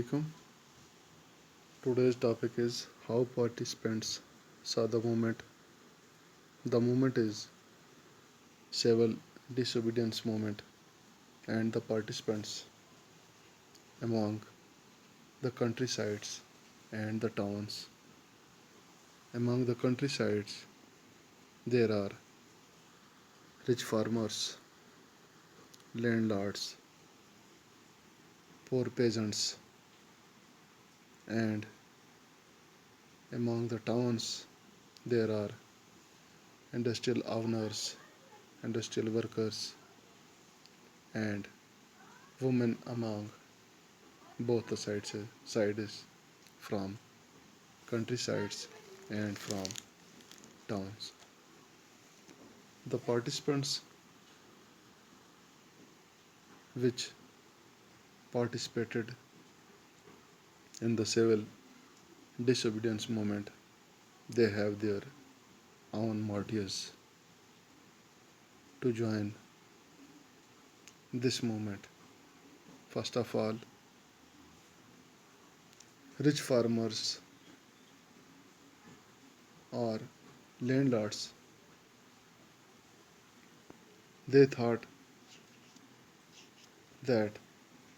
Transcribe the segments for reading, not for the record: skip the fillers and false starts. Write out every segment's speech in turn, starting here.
alaikum. Today's topic is how participants saw the movement. The movement is civil disobedience movement and the participants among the countrysides and the towns. Among the countrysides there are rich farmers, landlords, poor peasants, and among the towns there are industrial owners, industrial workers, and women among both the sides from countrysides and from towns. The participants which participated in the civil disobedience movement, they have their own motives to join this movement. First of all, rich farmers or landlords, they thought that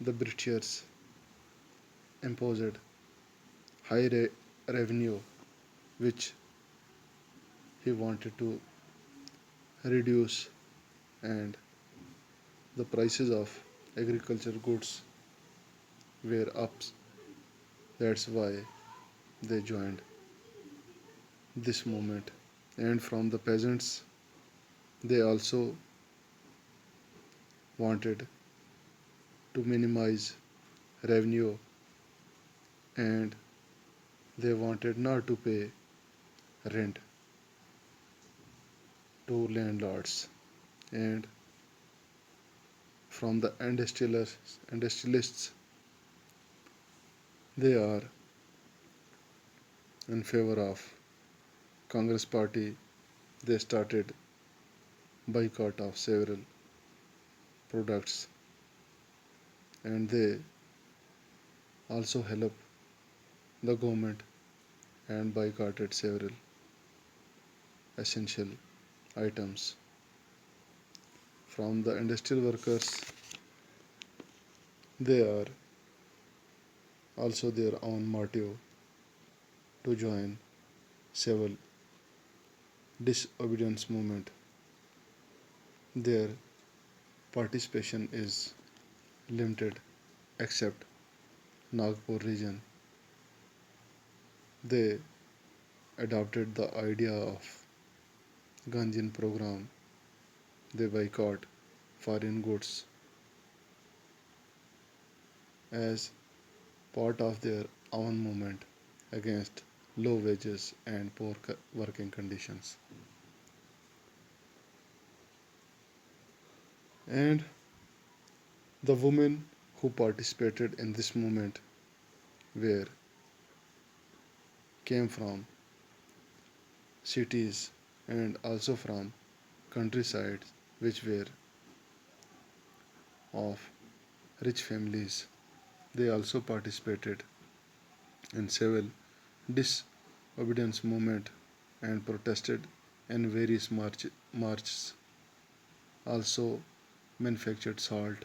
the Britishers imposed high revenue which he wanted to reduce, and the prices of agricultural goods were up. That's why they joined this movement. And from the peasants, they also wanted to minimize revenue, and they wanted not to pay rent to landlords. And from the industrialists, they are in favor of Congress party. They started boycott of several products, and they also help the government and boycotted several essential items. From the industrial workers, they are also their own motive to join civil disobedience movement. Their participation is limited except Nagpur region. They adopted the idea of Gandhian program. They boycott foreign goods as part of their own movement against low wages and poor working conditions. And the women who participated in this movement were came from cities and also from countryside which were of rich families. They also participated in civil disobedience movement and protested in various marches, also manufactured salt.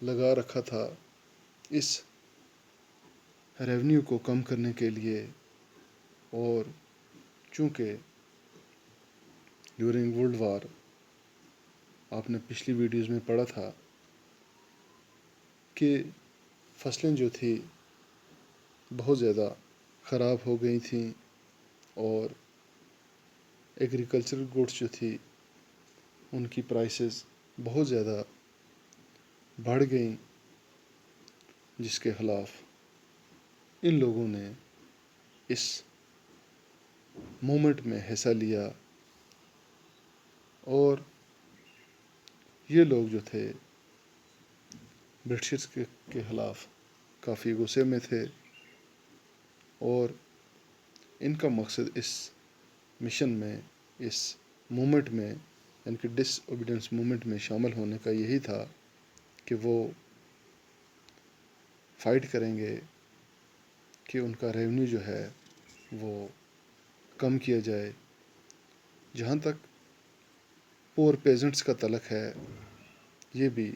لگا رکھا تھا اس revenue کو کم کرنے کے لیے، اور چونکہ during world war آپ نے پچھلی ویڈیوز میں پڑھا تھا کہ فصلیں جو تھی بہت زیادہ خراب ہو گئی تھیں، اور ایگریکلچرل گوڈس جو تھی ان کی پرائسز بہت زیادہ بڑھ گئیں، جس کے خلاف ان لوگوں نے اس مومنٹ میں حصہ لیا، اور یہ لوگ جو تھے برٹشرز کے خلاف کافی غصے میں تھے، اور ان کا مقصد اس مشن میں، اس مومنٹ میں، یعنی کہ ڈس اوبیڈینس مومنٹ میں شامل ہونے کا یہی تھا کہ وہ فائٹ کریں گے کہ ان کا ریونیو جو ہے وہ کم کیا جائے۔ جہاں تک پور پیزنٹس کا تعلق ہے، یہ بھی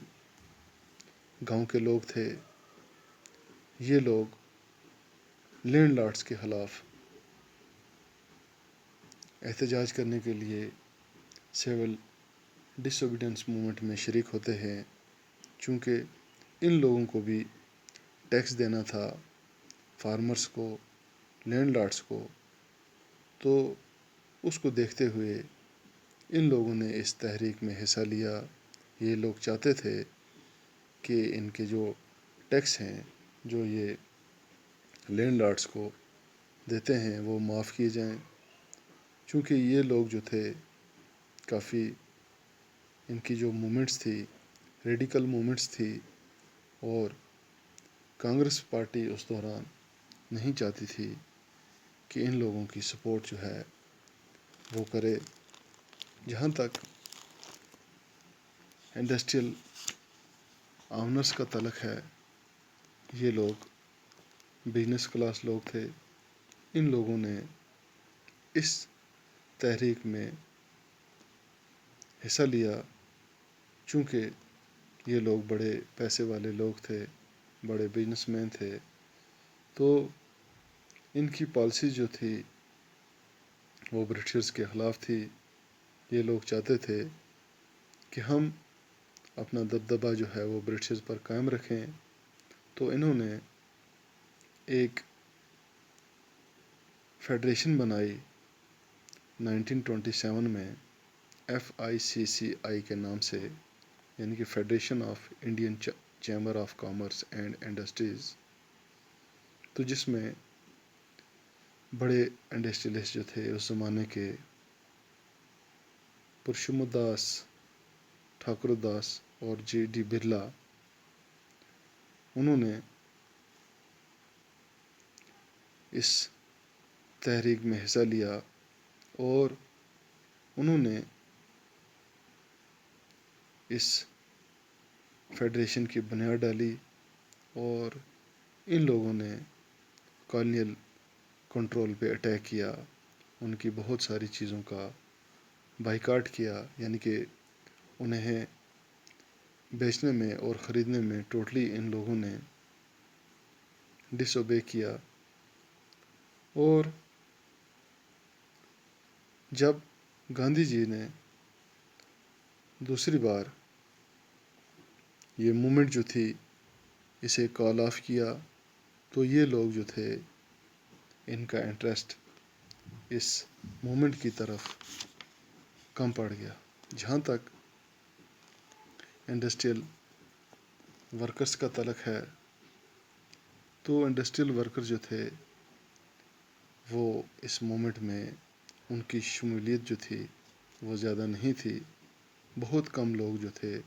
گاؤں کے لوگ تھے، یہ لوگ لینڈ لارڈس کے خلاف احتجاج کرنے کے لیے سول ڈس اوبیڈینس موومنٹ میں شریک ہوتے ہیں، چونکہ ان لوگوں کو بھی ٹیکس دینا تھا، فارمرز کو، لینڈ لارڈس کو، تو اس کو دیکھتے ہوئے ان لوگوں نے اس تحریک میں حصہ لیا۔ یہ لوگ چاہتے تھے کہ ان کے جو ٹیکس ہیں جو یہ لینڈ لارڈس کو دیتے ہیں وہ معاف کیے جائیں، چونکہ یہ لوگ جو تھے کافی، ان کی جو مومنٹس تھی ریڈیکل مومنٹس تھی، اور کانگریس پارٹی اس دوران نہیں چاہتی تھی کہ ان لوگوں کی سپورٹ جو ہے وہ کرے۔ جہاں تک انڈسٹریل آنرز کا تعلق ہے، یہ لوگ بزنس کلاس لوگ تھے، ان لوگوں نے اس تحریک میں حصہ لیا، چونکہ یہ لوگ بڑے پیسے والے لوگ تھے، بڑے بزنس مین تھے، تو ان کی پالیسی جو تھی وہ برٹشرز کے خلاف تھی۔ یہ لوگ چاہتے تھے کہ ہم اپنا دبدبہ جو ہے وہ برٹشرز پر قائم رکھیں، تو انہوں نے ایک فیڈریشن بنائی 1927 میں FICCI کے نام سے، یعنی کہ federation of Indian chamber of commerce and industries, تو جس میں بڑے انڈسٹریلسٹ جو تھے اس زمانے کے، پرشمو داس، ٹھاکر داس اور JD برلا، انہوں نے اس تحریک میں حصہ لیا، اور انہوں نے اس فیڈریشن کی بنیاد ڈالی، اور ان لوگوں نے کالونیل کنٹرول پہ اٹیک کیا، ان کی بہت ساری چیزوں کا بائیکاٹ کیا، یعنی کہ انہیں بیچنے میں اور خریدنے میں ٹوٹلی ان لوگوں نے ڈس اوبے کیا۔ اور جب گاندھی جی نے دوسری بار یہ مومنٹ جو تھی اسے کال آف کیا، تو یہ لوگ جو تھے ان کا انٹرسٹ اس مومنٹ کی طرف کم پڑ گیا۔ جہاں تک انڈسٹریل ورکرز کا تعلق ہے، تو انڈسٹریل ورکر جو تھے وہ اس مومنٹ میں ان کی شمولیت جو تھی وہ زیادہ نہیں تھی، بہت کم لوگ جو تھے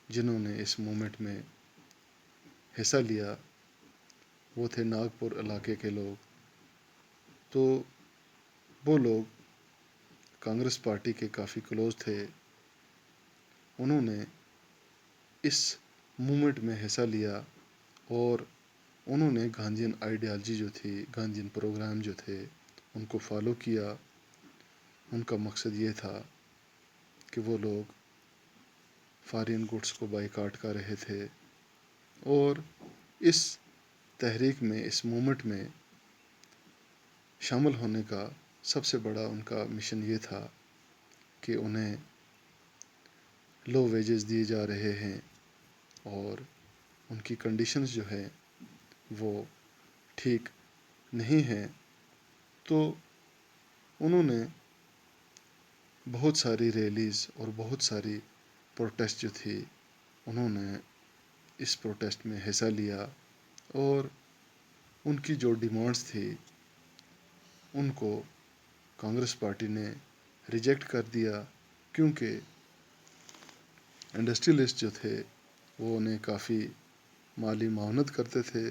جنہوں نے اس مومنٹ میں حصہ لیا، وہ تھے ناگپور علاقے کے لوگ، تو وہ لوگ کانگریس پارٹی کے کافی کلوز تھے، انہوں نے اس مومنٹ میں حصہ لیا، اور انہوں نے گاندھین آئیڈیالوجی جو تھی، گاندھین پروگرام جو تھے ان کو فالو کیا۔ ان کا مقصد یہ تھا کہ وہ لوگ فارین گڈس کو بائیکاٹ کر رہے تھے، اور اس تحریک میں، اس مومنٹ میں شامل ہونے کا سب سے بڑا ان کا مشن یہ تھا کہ انہیں لو ویجز دیے جا رہے ہیں اور ان کی کنڈیشنز جو ہے وہ ٹھیک نہیں ہیں، تو انہوں نے بہت ساری ریلیز اور بہت ساری پروٹیسٹ جو تھی، انہوں نے اس پروٹیسٹ میں حصہ لیا اور ان کی جو ڈیمانڈز تھی ان کو کانگریس پارٹی نے ریجیکٹ کر دیا، کیونکہ انڈسٹریلسٹ جو تھے وہ انہیں کافی مالی معاونت کرتے تھے۔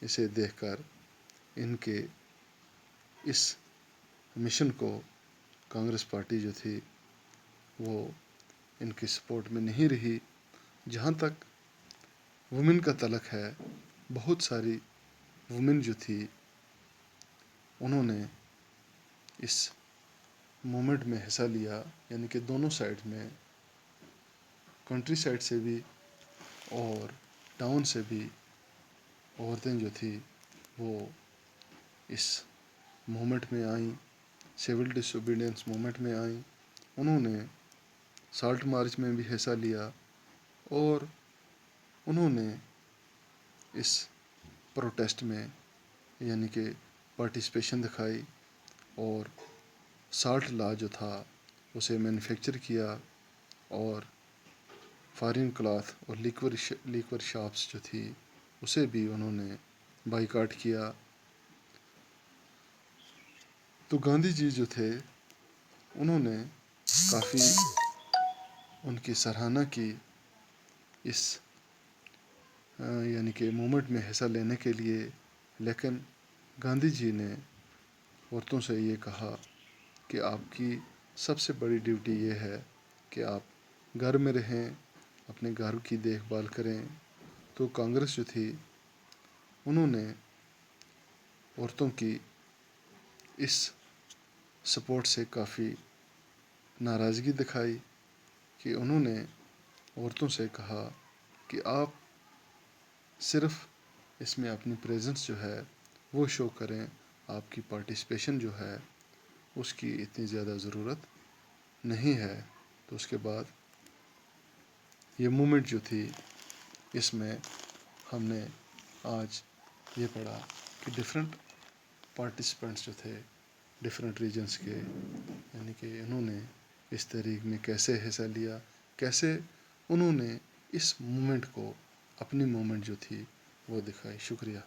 اسے دیکھ کر ان کے اس مشن کو کانگریس پارٹی جو تھی وہ ان کی سپورٹ میں نہیں رہی۔ جہاں تک وومن کا تعلق ہے، بہت ساری وومن جو تھی انہوں نے اس مومنٹ میں حصہ لیا، یعنی کہ دونوں سائڈ میں، کنٹری سائڈ سے بھی اور ٹاؤن سے بھی عورتیں جو تھی وہ اس مومنٹ میں آئیں، سول ڈس اوبیڈینس مومنٹ میں آئیں۔ انہوں نے سالٹ مارچ میں بھی حصہ لیا اور انہوں نے اس پروٹیسٹ میں یعنی کہ پارٹیسپیشن دکھائی اور سالٹ لا جو تھا اسے مینوفیکچر کیا اور فارن کلاتھ اور لیکور شاپس جو تھی اسے بھی انہوں نے بائیکاٹ کیا۔ تو گاندھی جی جو تھے انہوں نے کافی ان کی سراہنا کی اس یعنی کہ مومنٹ میں حصہ لینے کے لیے، لیکن گاندھی جی نے عورتوں سے یہ کہا کہ آپ کی سب سے بڑی ڈیوٹی یہ ہے کہ آپ گھر میں رہیں، اپنے گھر کی دیکھ بھال کریں۔ تو کانگریس جو تھی انہوں نے عورتوں کی اس سپورٹ سے کافی ناراضگی دکھائی کہ انہوں نے عورتوں سے کہا کہ آپ صرف اس میں اپنی پریزنس جو ہے وہ شو کریں، آپ کی پارٹیسپیشن جو ہے اس کی اتنی زیادہ ضرورت نہیں ہے۔ تو اس کے بعد یہ مومنٹ جو تھی اس میں ہم نے آج یہ پڑھا کہ ڈفرینٹ پارٹیسپینٹس جو تھے ڈفرینٹ ریجنس کے، یعنی کہ انہوں نے اس تحریک میں کیسے حصہ لیا، کیسے انہوں نے اس مومنٹ کو اپنی مومنٹ جو تھی وہ دکھائی۔ شکریہ۔